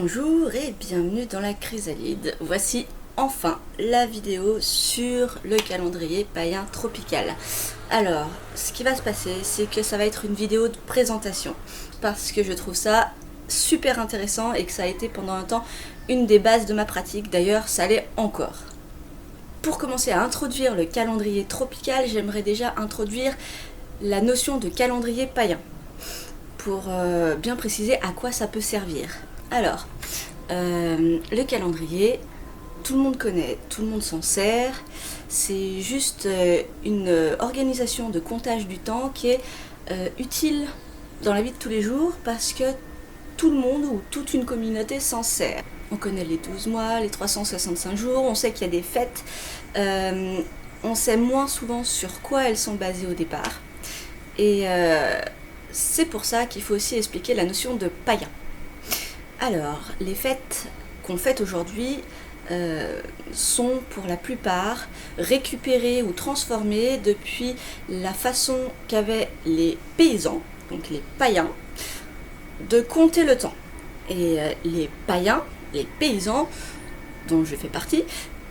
Bonjour et bienvenue dans la Chrysalide. Voici enfin la vidéo sur le calendrier païen tropical. Alors, ce qui va se passer, c'est que ça va être une vidéo de présentation parce que je trouve ça super intéressant et que ça a été pendant un temps une des bases de ma pratique. D'ailleurs, ça l'est encore. Pour commencer à introduire le calendrier tropical, j'aimerais déjà introduire la notion de calendrier païen pour bien préciser à quoi ça peut servir. Alors, le calendrier, tout le monde connaît, tout le monde s'en sert. C'est juste une organisation de comptage du temps qui est utile dans la vie de tous les jours parce que tout le monde ou toute une communauté s'en sert. On connaît les 12 mois, les 365 jours, on sait qu'il y a des fêtes. On sait moins souvent sur quoi elles sont basées au départ. Et c'est pour ça qu'il faut aussi expliquer la notion de païen. Alors, les fêtes qu'on fête aujourd'hui sont pour la plupart récupérées ou transformées depuis la façon qu'avaient les paysans, donc les païens, de compter le temps. Et les païens, les paysans, dont je fais partie,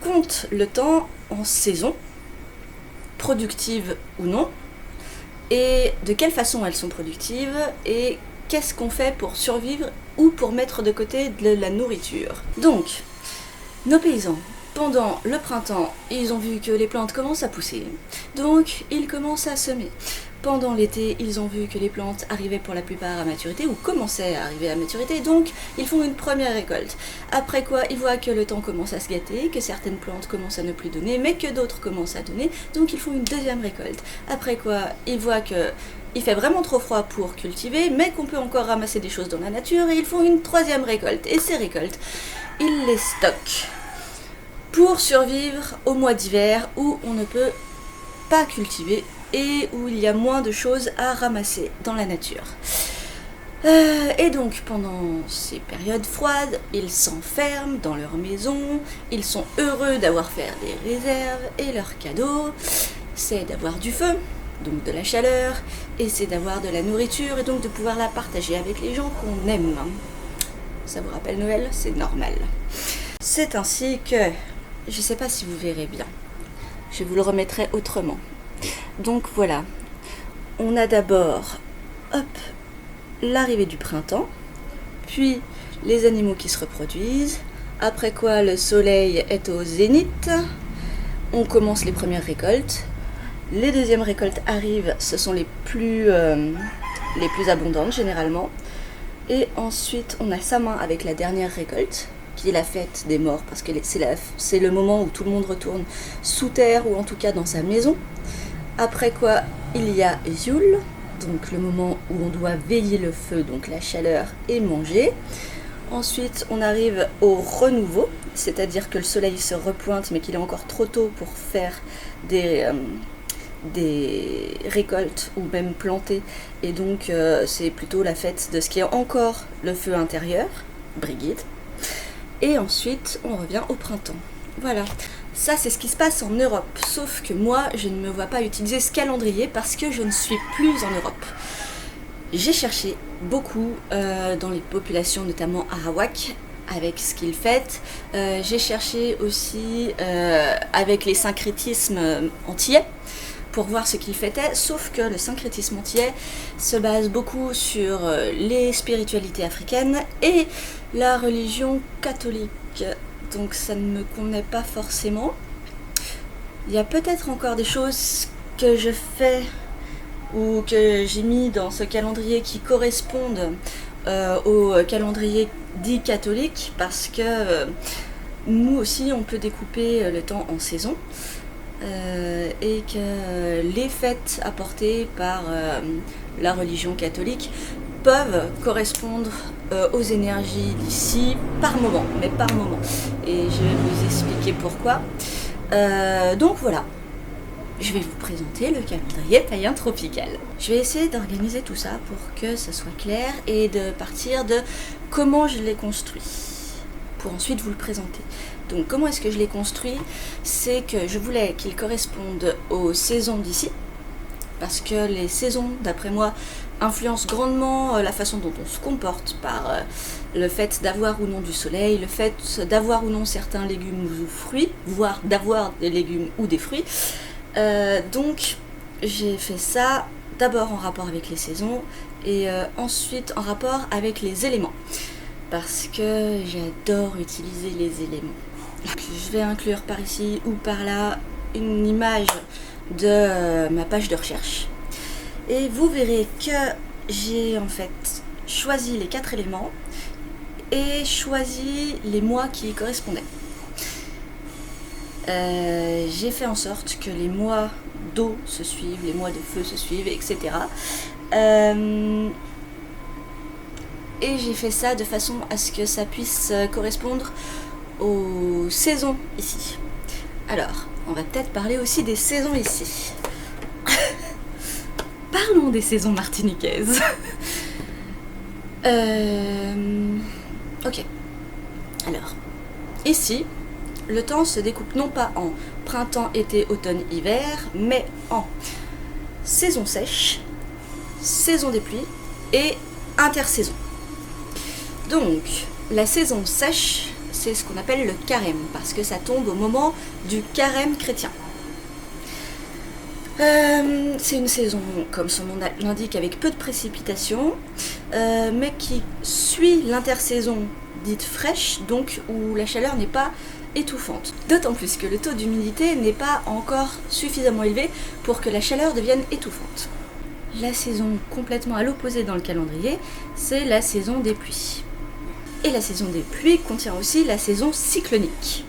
comptent le temps en saison, productives ou non, et de quelle façon elles sont productives, et qu'est-ce qu'on fait pour survivre ou pour mettre de côté de la nourriture. Donc, nos paysans, pendant le printemps, ils ont vu que les plantes commencent à pousser, donc ils commencent à semer. Pendant l'été, ils ont vu que les plantes arrivaient pour la plupart à maturité, ou commençaient à arriver à maturité, donc ils font une première récolte. Après quoi, ils voient que le temps commence à se gâter, que certaines plantes commencent à ne plus donner, mais que d'autres commencent à donner, donc ils font une deuxième récolte. Après quoi, ils voient que il fait vraiment trop froid pour cultiver, mais qu'on peut encore ramasser des choses dans la nature, et ils font une troisième récolte. Et ces récoltes, ils les stockent pour survivre au mois d'hiver où on ne peut pas cultiver et où il y a moins de choses à ramasser dans la nature. Et donc pendant ces périodes froides, ils s'enferment dans leur maison, ils sont heureux d'avoir fait des réserves, et leur cadeau, c'est d'avoir du feu, donc de la chaleur, et c'est d'avoir de la nourriture, et donc de pouvoir la partager avec les gens qu'on aime. Ça vous rappelle Noël? C'est normal. C'est ainsi que, je ne sais pas si vous verrez bien, je vous le remettrai autrement. Donc voilà, on a d'abord, l'arrivée du printemps, puis les animaux qui se reproduisent, après quoi le soleil est au zénith, on commence les premières récoltes. Les deuxièmes récoltes arrivent, ce sont les plus abondantes généralement. Et ensuite, on a sa main avec la dernière récolte, qui est la fête des morts, parce que c'est le moment où tout le monde retourne sous terre, ou en tout cas dans sa maison. Après quoi, il y a Yule, donc le moment où on doit veiller le feu, donc la chaleur, et manger. Ensuite, on arrive au renouveau, c'est-à-dire que le soleil se repointe, mais qu'il est encore trop tôt pour faire des récoltes ou même planter, et donc c'est plutôt la fête de ce qui est encore le feu intérieur, Brigide. Et ensuite on revient au printemps. Voilà, ça c'est ce qui se passe en Europe, sauf que moi je ne me vois pas utiliser ce calendrier parce que je ne suis plus en Europe. J'ai cherché beaucoup dans les populations, notamment arawak, avec ce qu'ils fêtent. J'ai cherché aussi avec les syncrétismes antillais, pour voir ce qu'ils fêtaient, sauf que le syncrétisme antillais se base beaucoup sur les spiritualités africaines et la religion catholique, donc ça ne me convenait pas forcément. Il y a peut-être encore des choses que je fais ou que j'ai mis dans ce calendrier qui correspondent au calendrier dit catholique, parce que nous aussi on peut découper le temps en saisons. Et que les fêtes apportées par la religion catholique peuvent correspondre aux énergies d'ici par moment, mais par moment. Et je vais vous expliquer pourquoi. Donc voilà, je vais vous présenter le calendrier païen tropical. Je vais essayer d'organiser tout ça pour que ça soit clair et de partir de comment je l'ai construit, pour ensuite vous le présenter. Donc comment est-ce que je l'ai construit? C'est que je voulais qu'il corresponde aux saisons d'ici, parce que les saisons, d'après moi, influence grandement la façon dont on se comporte par le fait d'avoir ou non du soleil, le fait d'avoir ou non certains légumes ou fruits, voire d'avoir des légumes ou des fruits. Donc j'ai fait ça d'abord en rapport avec les saisons et ensuite en rapport avec les éléments. Parce que j'adore utiliser les éléments. Je vais inclure par ici ou par là une image de ma page de recherche. Et vous verrez que j'ai en fait choisi les 4 éléments et choisi les mois qui y correspondaient. J'ai fait en sorte que les mois d'eau se suivent, les mois de feu se suivent, etc. Et j'ai fait ça de façon à ce que ça puisse correspondre aux saisons ici. Alors, on va peut-être parler aussi des saisons ici. Parlons des saisons martiniquaises. Ok. Alors, ici, le temps se découpe non pas en printemps, été, automne, hiver, mais en saison sèche, saison des pluies et intersaison. Donc, la saison sèche, c'est ce qu'on appelle le carême, parce que ça tombe au moment du carême chrétien. C'est une saison, comme son nom l'indique, avec peu de précipitations, mais qui suit l'intersaison dite fraîche, donc où la chaleur n'est pas étouffante. D'autant plus que le taux d'humidité n'est pas encore suffisamment élevé pour que la chaleur devienne étouffante. La saison complètement à l'opposé dans le calendrier, c'est la saison des pluies. Et la saison des pluies contient aussi la saison cyclonique.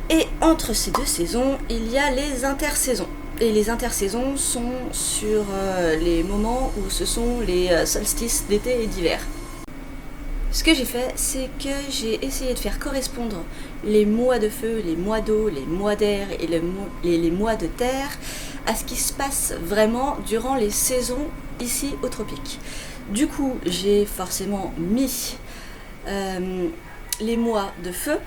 Et entre ces deux saisons, il y a les intersaisons. Et les intersaisons sont sur les moments où ce sont les solstices d'été et d'hiver. Ce que j'ai fait, c'est que j'ai essayé de faire correspondre les mois de feu, les mois d'eau, les mois d'air et les mois de terre à ce qui se passe vraiment durant les saisons ici au tropique. Du coup, j'ai forcément mis les mois de feu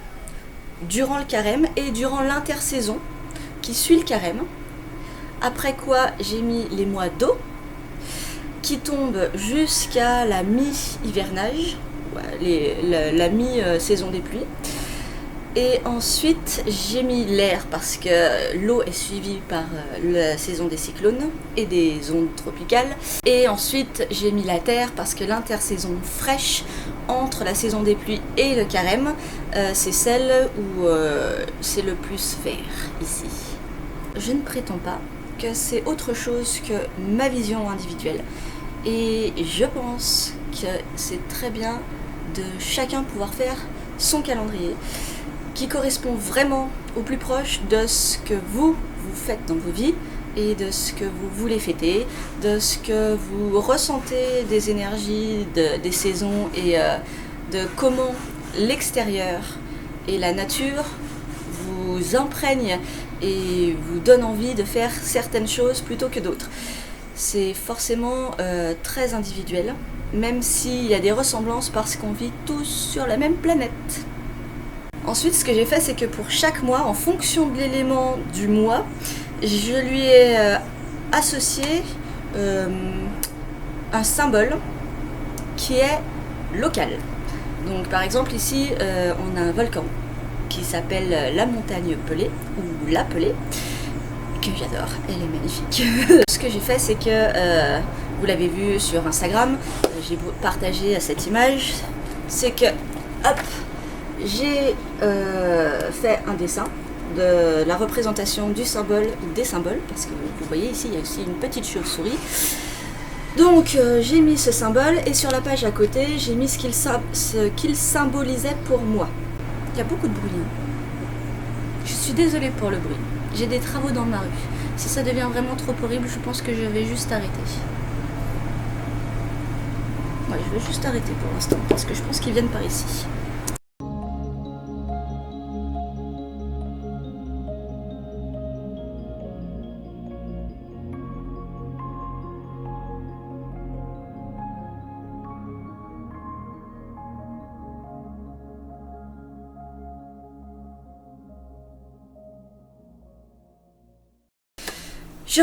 durant le carême et durant l'intersaison qui suit le carême. Après quoi, j'ai mis les mois d'eau qui tombent jusqu'à la mi-hivernage, la mi-saison des pluies. Et ensuite, j'ai mis l'air parce que l'eau est suivie par la saison des cyclones et des ondes tropicales. Et ensuite, j'ai mis la terre parce que l'intersaison fraîche entre la saison des pluies et le carême, c'est celle où c'est le plus vert ici. Je ne prétends pas que c'est autre chose que ma vision individuelle. Et je pense que c'est très bien de chacun pouvoir faire son calendrier qui correspond vraiment au plus proche de ce que vous faites dans vos vies et de ce que vous voulez fêter, de ce que vous ressentez des énergies des saisons et de comment l'extérieur et la nature vous imprègnent et vous donnent envie de faire certaines choses plutôt que d'autres. C'est forcément très individuel, même s'il y a des ressemblances parce qu'on vit tous sur la même planète. Ensuite, ce que j'ai fait, c'est que pour chaque mois, en fonction de l'élément du mois, je lui ai associé un symbole qui est local. Donc par exemple ici, on a un volcan qui s'appelle la montagne Pelée, ou la Pelée, que j'adore, elle est magnifique. Ce que j'ai fait, c'est que, vous l'avez vu sur Instagram, j'ai partagé cette image, c'est que, hop, j'ai fait un dessin de la représentation du symbole, des symboles, parce que vous voyez ici, il y a aussi une petite chauve-souris. Donc j'ai mis ce symbole et sur la page à côté, j'ai mis ce qu'il symbolisait pour moi. Il y a beaucoup de bruit. Je suis désolée pour le bruit. J'ai des travaux dans ma rue. Si ça devient vraiment trop horrible, je pense que je vais juste arrêter. Ouais, je vais juste arrêter pour l'instant, parce que je pense qu'ils viennent par ici. Je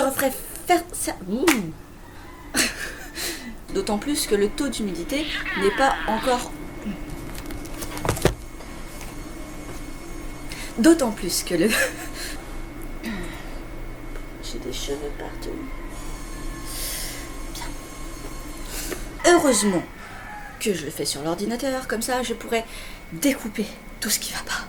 referai faire ça. D'autant plus que le taux d'humidité n'est pas encore... D'autant plus que le... J'ai des cheveux partout. Bien. Heureusement que je le fais sur l'ordinateur, comme ça je pourrais découper tout ce qui va pas.